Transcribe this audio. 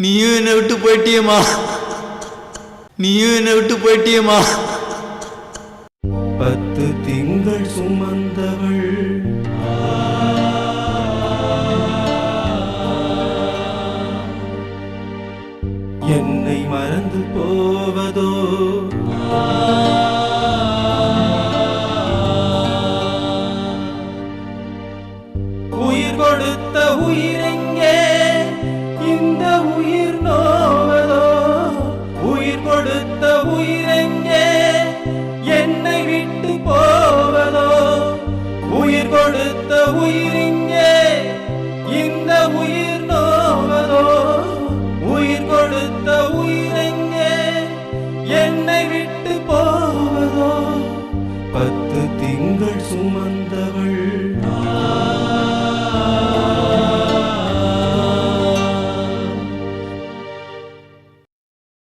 நீயும் என்னை விட்டு போயிட்டியம்மா, நீயும் என்னை விட்டு போயிட்டியம்மா. 10 திங்கள் சுமந்தவள் என்னை மறந்து போவதோ, உயிர் கொடுத்த உயிரெங்கே இந்த உயிர் நோவதோ, உயிர் கொடுத்த உயிரெங்கே என்னை விட்டு போவதோ, உயிர் கொடுத்த உயிரெங்கே இந்த உயிர் நோவதோ, உயிர் கொடுத்த உயிரெங்கே என்னை விட்டு போ